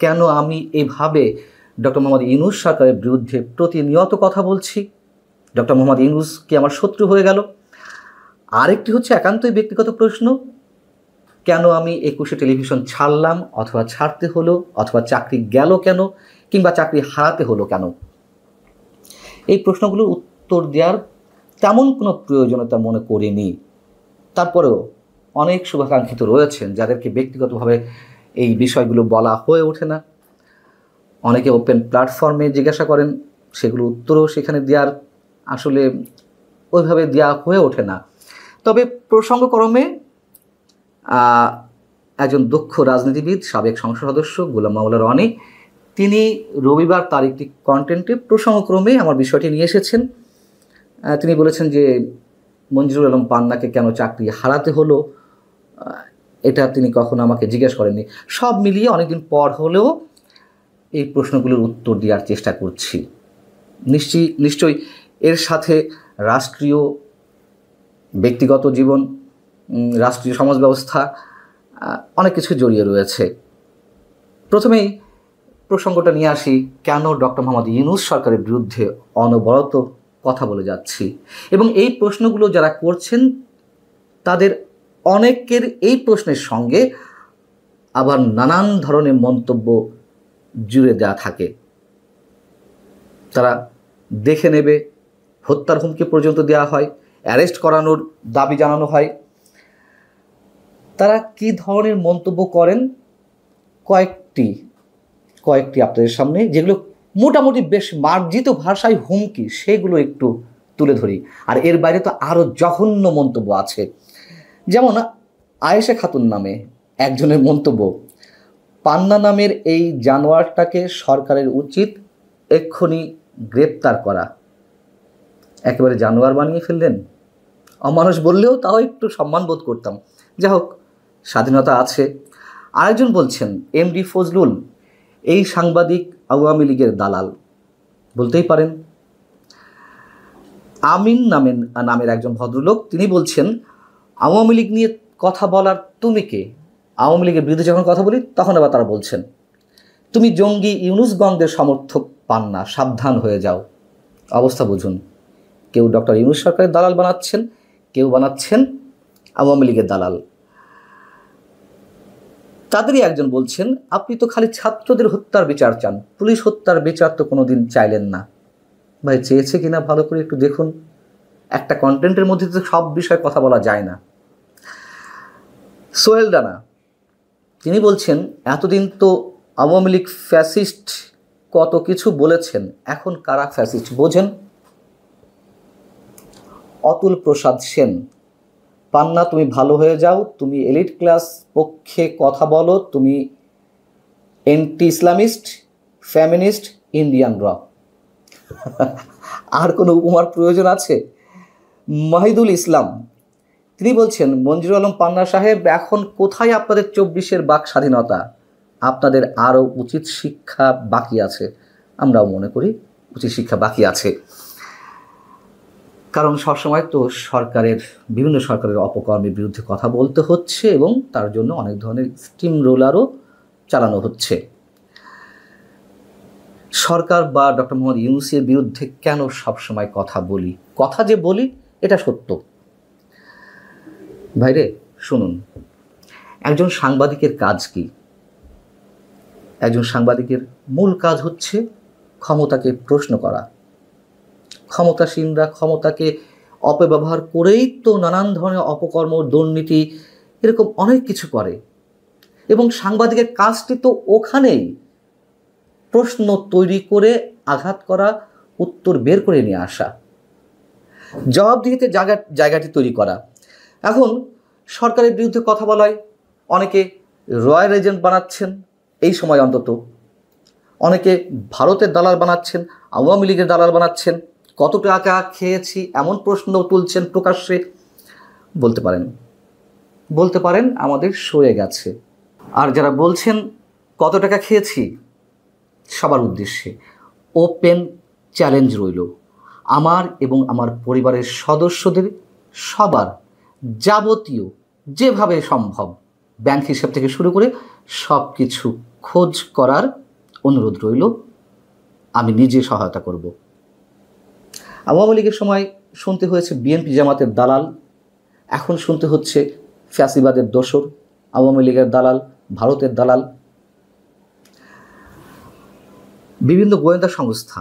কেন আমি এভাবে ডক্টর মোহাম্মদ ইউনূস সরকারের বিরুদ্ধে প্রতিনিয়ত কথা বলছি? ডক্টর মোহাম্মদ ইউনূস কি আমার শত্রু হয়ে গেল? আরেকটি হচ্ছে একান্তই ব্যক্তিগত প্রশ্ন, কেন আমি ২১শে টেলিভিশন ছাড়লাম অথবা ছাড়তে হলো, অথবা চাকরি গেল কেন, কিংবা চাকরি হারাতে হলো কেন? এই প্রশ্নগুলোর উত্তর দেওয়ার তেমন কোনো প্রয়োজনীয়তা মনে করিনি। তারপরেও অনেক শুভাকাঙ্ক্ষিত রয়েছেন যাদেরকে ব্যক্তিগতভাবে এই বিষয়গুলো বলা হয়ে ওঠে না। অনেকে ওপেন প্ল্যাটফর্মে জিজ্ঞাসা করেন, সেগুলো উত্তরও সেখানে দেওয়ার আসলে ওইভাবে দেওয়া হয়ে ওঠে না। তবে প্রসঙ্গক্রমে একজন দক্ষ রাজনীতিবিদ, সাবেক সংসদ সদস্য গোলাম মাওলা রনি, তিনি রবিবার তার একটি কন্টেন্টে প্রসঙ্গক্রমে আমার বিষয়টি নিয়ে এসেছেন। তিনি বলেছেন যে মঞ্জুরুল আলম পান্নাকে কেন চাকরি হারাতে হলো এটা তিনি কখনো আমাকে জিজ্ঞেস করেননি। সব মিলিয়ে অনেকদিন পর হলেও এই প্রশ্নগুলোর উত্তর দেওয়ার চেষ্টা করছি। নিশ্চয়ই এর সাথে রাষ্ট্রীয় ব্যক্তিগত জীবন, রাষ্ট্রীয় সমাজ ব্যবস্থা অনেক কিছু জড়িয়ে রয়েছে। প্রথমেই প্রসঙ্গটা নিয়ে আসি, কেন ডক্টর মোহাম্মদ ইউনূস সরকারের বিরুদ্ধে অনবরত কথা বলে যাচ্ছি, এবং এই প্রশ্নগুলো যারা করছেন তাদের অনেকের এই প্রশ্নের সঙ্গে আবার নানান ধরনের মন্তব্য জুড়ে দেওয়া থাকে। তারা দেখে নেবে, হত্যার হুমকি পর্যন্ত দেওয়া হয়, অ্যারেস্ট করানোর দাবি জানানো হয়। তারা কি ধরনের মন্তব্য করেন কয়েকটি আপনাদের সামনে, যেগুলো মোটামুটি বেশ মার্জিত ভাষায় হুমকি, সেগুলো একটু তুলে ধরি। আর এর বাইরে তো আরও জঘন্য মন্তব্য আছে। যেমন আয়েশা খাতুন নামে একজনের মন্তব্য, পান্না নামের এই জানোয়ারটাকে সরকারের উচিত এক্ষুনি গ্রেপ্তার করা। একেবারে জানোয়ার বানিয়ে ফেললেন। অমানুষ বললেও তাও একটু সম্মান বোধ করতাম। যাই হোক, স্বাধীনতা আছে। আরেকজন বলছেন, এমডি ফজলুল এই সাংবাদিক আওয়ামী লীগের দালাল। বলতেই পারেন। আমিন নামের একজন ভদ্রলোক, তিনি বলছেন, আওয়ামী লীগ নিয়ে কথা বলার তুমি কে? আওয়ামী লীগের বিরুদ্ধে যখন কথা বলি তখন আবার তারা বলছেন, তুমি জঙ্গি ইউনূস গংদের সমর্থক পান্না, সাবধান হয়ে যাও। অবস্থা বুঝুন। কেউ ডক্টর ইউনূস সরকারের দালাল বানাচ্ছেন, কেউ বানাচ্ছেন আওয়ামী লীগের দালাল। তাদেরই একজন বলছেন, আপনি তো খালি ছাত্রদের হত্যার বিচার চান, পুলিশ হত্যার বিচার তো কোনোদিন চাইলেন না। ভাই, চেয়েছে কিনা ভালো করে একটু দেখুন। একটা কন্টেন্টের মধ্যে তো সব বিষয়ে কথা বলা যায় না। সোহেল রানা, তিনি বলছেন, এতদিন তো আওয়ামী লীগ ফ্যাসিস্ট কত কিছু বলেছেন, এখন কারা ফ্যাসিস্ট বোঝেন। অতুল প্রসাদ সেন, পান্না তুমি ভালো হয়ে যাও, তুমি এলিট ক্লাস পক্ষে কথা বলো, তুমি এন্টি ইসলামিস্ট, ফ্যামিনিস্ট, ইন্ডিয়ান র। আর কোনো উপমার প্রয়োজন আছে? মাহিদুল ইসলাম, তিনি বলছেন, মঞ্জুরুল আলম পান্না সাহেব, এখন কোথায় আপনাদের ২৪-এর বাক স্বাধীনতা? আপনাদের আরও উচিত শিক্ষা বাকি আছে। আমরাও মনে করি উচিত শিক্ষা বাকি আছে, কারণ সবসময় তো বিভিন্ন সরকারের অপকর্মের বিরুদ্ধে কথা বলতে হচ্ছে, এবং তার জন্য অনেক ধরনের স্টিম রোলারও চালানো হচ্ছে। সরকার বা ডক্টর মোহাম্মদ ইউনূসের বিরুদ্ধে কেন সবসময় কথা বলি? কথা যে বলি এটা সত্য। ভাইরে শুনুন, একজন সাংবাদিকের কাজ কি? একজন সাংবাদিকের মূল কাজ হচ্ছে ক্ষমতাকে প্রশ্ন করা। ক্ষমতাসীনরা ক্ষমতাকে অপব্যবহার করেই তো নানান ধরনের অপকর্ম, দুর্নীতি, এরকম অনেক কিছু করে, এবং সাংবাদিকের কাজটি তো ওখানেই প্রশ্ন তৈরি করে আঘাত করা, উত্তর বের করে নিয়ে আসা, জবাবদিহিতে জায়গাটি তৈরি করা। এখন সরকারের বিরুদ্ধে কথা বলায় অনেকে রয়্যাল এজেন্ট বানাচ্ছেন, এই সময় অন্তত অনেকে ভারতের দালাল বানাচ্ছেন, আওয়ামী লীগের দালাল বানাচ্ছেন, কত টাকা খেয়েছি এমন প্রশ্ন তুলছেন প্রকাশ্যে। বলতে পারেন আমাদের সয়ে গেছে। আর যারা বলছেন কত টাকা খেয়েছি, সবার উদ্দেশ্যে ওপেন চ্যালেঞ্জ রইল, আমার এবং আমার পরিবারের সদস্যদের সবার যাবতীয় যেভাবে সম্ভব ব্যাংক হিসাব থেকে শুরু করে সব কিছু খোঁজ করার অনুরোধ রইল, আমি নিজে সহায়তা করব। আওয়ামী লীগের সময় শুনতে হয়েছে বিএনপি জামাতের দালাল, এখন শুনতে হচ্ছে ফ্যাসিবাদের দোসর, আওয়ামী লীগের দালাল, ভারতের দালাল। বিভিন্ন গোয়েন্দা সংস্থা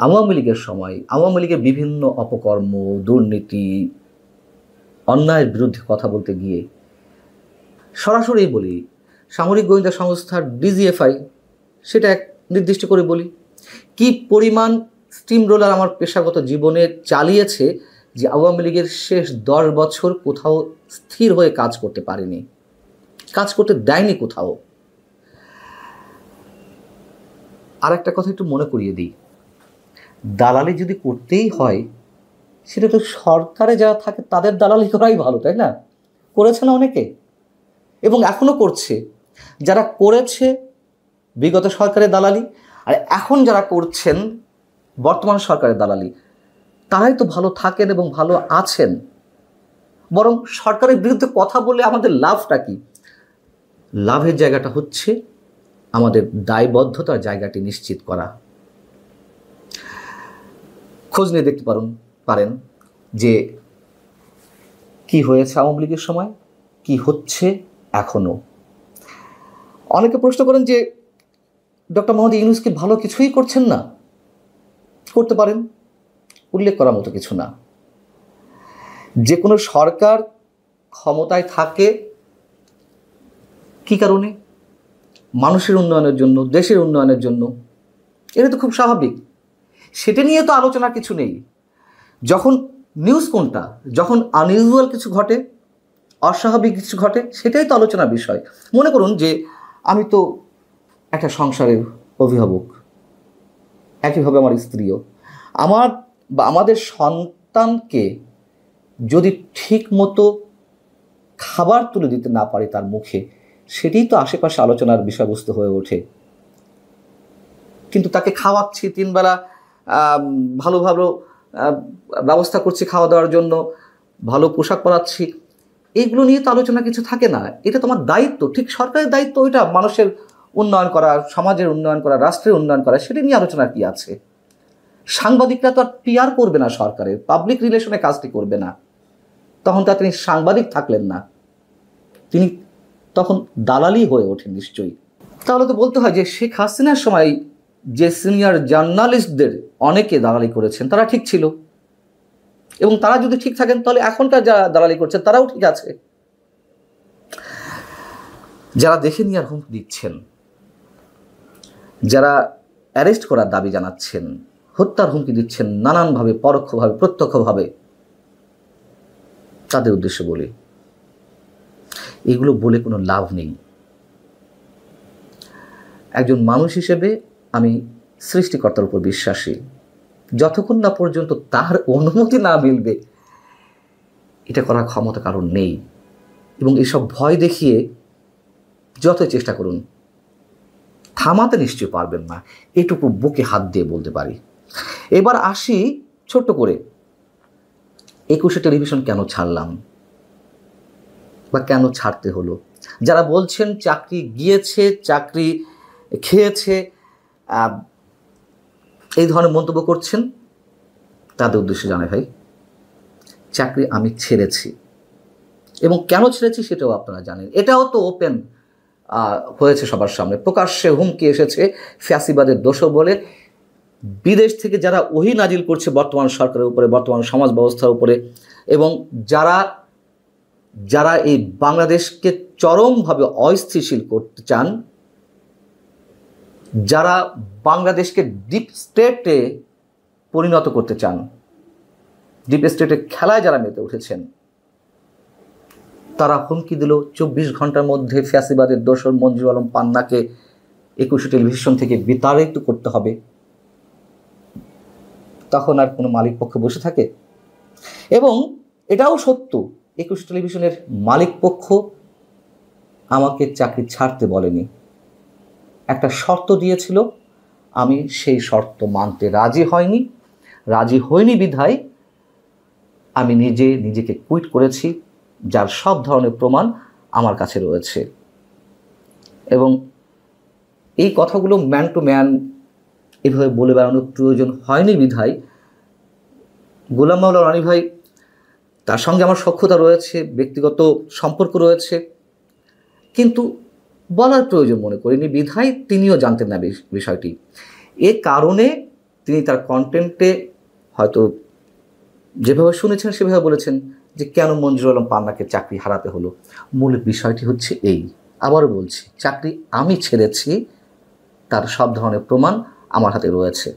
আওয়ামী লীগের সময় আওয়ামী লীগের বিভিন্ন অপকর্ম, দুর্নীতি, অন্যায়ের বিরুদ্ধে কথা বলতে গিয়ে সরাসরি বলি, সামরিক গোয়েন্দা সংস্থার ডিজিএফআই সেটা এক নির্দিষ্ট করে বলি, কি পরিমাণ স্টিম রোলার আমার পেশাগত জীবনে চালিয়েছে যে আওয়ামী লীগের শেষ 10 বছর কোথাও স্থির হয়ে কাজ করতে পারেনি, কাজ করতে দেয়নি কোথাও। আর একটা কথা একটু মনে করিয়ে দিই, দালালি যদি করতেই হয় সেটা তো সরকারে যারা থাকে তাদের দালালি করাই ভালো, তাই না? করেছে না অনেকে, এবং এখনও করছে। যারা করেছে বিগত সরকারের দালালি, আর এখন যারা করছেন বর্তমান সরকারের দালালি, তারাই তো ভালো থাকেন এবং ভালো আছেন। বরং সরকারের বিরুদ্ধে কথা বলে আমাদের লাভটা কি? লাভের জায়গাটা হচ্ছে আমাদের দায়বদ্ধতার জায়গাটি নিশ্চিত করা। খোঁজ নিয়ে দেখতে পারেন যে কি হয়েছে আওয়ামী লীগের সময়, কি হচ্ছে এখনো। অনেকে প্রশ্ন করেন যে ডক্টর মোহাম্মদ ইউনূস কি ভালো কিছুই করছেন না? করতে পারেন, উল্লেখ করার মতো কিছু না। যে কোনো সরকার ক্ষমতায় থাকে কি কারণে? মানুষের উন্নয়নের জন্য, দেশের উন্নয়নের জন্য। এটা তো খুব স্বাভাবিক, সেটা নিয়ে তো আলোচনার কিছু নেই। যখন নিউজ কোনটা, যখন আনইউজুয়াল কিছু ঘটে, অস্বাভাবিক কিছু ঘটে, সেটাই তো আলোচনার বিষয়। মনে করুন যে আমি তো একটা সংসারের অভিভাবক, একইভাবে আমার স্ত্রীও। আমার বা আমাদের সন্তানকে যদি ঠিক মতো খাবার তুলে দিতে না পারি তার মুখে, সেটাই তো আশেপাশে আলোচনার বিষয়বস্তু হয়ে ওঠে। কিন্তু তাকে খাওয়াচ্ছি, 3 বেলা ভালো ভালো ব্যবস্থা করছি খাওয়া দাওয়ার জন্য, ভালো পোশাক পরাচ্ছি, এইগুলো নিয়ে তো আলোচনা কিছু থাকে না। এটা তোমার দায়িত্ব, ঠিক সরকারের দায়িত্ব ওইটা, মানুষের উন্নয়ন করা, সমাজের উন্নয়ন করা, রাষ্ট্রের উন্নয়ন করা, সেটা নিয়ে আলোচনা কি আছে? সাংবাদিকরা তো আর পিআর করবে না, সরকারের পাবলিক রিলেশনে কাজটি করবে না, তখন তা তিনি সাংবাদিক থাকলেন না, তিনি তখন দালালি হয়ে ওঠেন নিশ্চয়ই। তাহলে তো বলতে হয় যে শেখ হাসিনার সময় যে সিনিয়র জার্নালিস্টদের অনেকে দালালি করেছেন তারা ঠিক ছিল, এবং তারা যদি ঠিক থাকেন তাহলে এখনকার যারা দালালি করছেন তারাও ঠিক আছে। যারা দেখে নিয়ে হুমকি দিচ্ছেন, যারা অ্যারেস্ট করার দাবি জানাচ্ছেন, হত্যার হুমকি দিচ্ছেন নানানভাবে, পরোক্ষভাবে প্রত্যক্ষভাবে, তাদের উদ্দেশ্যে বলি, এগুলো বলে কোনো লাভ নেই। একজন মানুষ হিসেবে আমি সৃষ্টিকর্তার উপর বিশ্বাসী, যতক্ষণ না পর্যন্ত তার অনুমতি না মিলবে এটা করার ক্ষমতা কারণ নেই। এবং এসব ভয় দেখিয়ে যতই চেষ্টা করুন থামাতে নিশ্চয় পারবেন না, এটুকু বুকে হাত দিয়ে বলতে পারি। এবার আসি ছোট্ট করে 21শে টেলিভিশন কেন ছাড়লাম বা কেন ছাড়তে হলো। যারা বলছেন চাকরি গিয়েছে, চাকরি খেয়েছে, এই ধরনের মন্তব্য করছেন, তাদের উদ্দেশ্যে জানাই ভাই, চাকরি আমি ছেড়েছি, এবং কেন ছেড়েছি সেটাও আপনারা জানেন। এটাও তো ওপেন হয়েছে সবার সামনে, প্রকাশ্যে হুমকি এসেছে ফ্যাসিবাদের দোষর বলে। বিদেশ থেকে যারা ওহী নাজিল করছে বর্তমান সরকারের উপরে, বর্তমান সমাজ ব্যবস্থার উপরে, এবং যারা এই বাংলাদেশকে চরমভাবে অস্থিতিশীল করতে চান, যারা বাংলাদেশকে ডিপ স্টেটে পরিণত করতে চান, ডিপ স্টেটের খেলায় যারা মেতে উঠেছেন, তারা হুমকি দিল 24 ঘন্টার মধ্যে ফ্যাসিবাদের দোসর মঞ্জুর আলম পান্নাকে 21শে টেলিভিশন থেকে বিতাড়িত করতে হবে। তখন আর কোনো মালিক পক্ষ বসে থাকে? এবং এটাও সত্য, 21শে টেলিভিশনের মালিক পক্ষ আমাকে চাকরি ছাড়তে বলেনি, একটা শর্ত দিয়েছিল, আমি সেই শর্ত মানতে রাজি হয়নি বিধায় আমি নিজেকে কুইট করেছি, যার সব ধরনের প্রমাণ আমার কাছে রয়েছে। এবং এই কথাগুলো ম্যান টু ম্যান এভাবে বলে বেড়ানোর প্রয়োজন হয়নি বিধায় গোলাম মাওলা রনি ভাই, তার সঙ্গে আমার সখ্যতা রয়েছে, ব্যক্তিগত সম্পর্ক রয়েছে, কিন্তু বলার প্রয়োজন মনে করিনি বিধায় তিনিও জানতেন না বিষয়টি। এ কারণে তিনি তার কন্টেন্টে হয়তো যেভাবে শুনেছেন সেভাবে বলেছেন যে কেন মঞ্জুরুল আলম পান্নাকে চাকরি হারাতে হলো। মূল বিষয়টি হচ্ছে এই, আবারও বলছি, চাকরি আমি ছেড়েছি, তার সব ধরনের প্রমাণ আমার হাতে রয়েছে।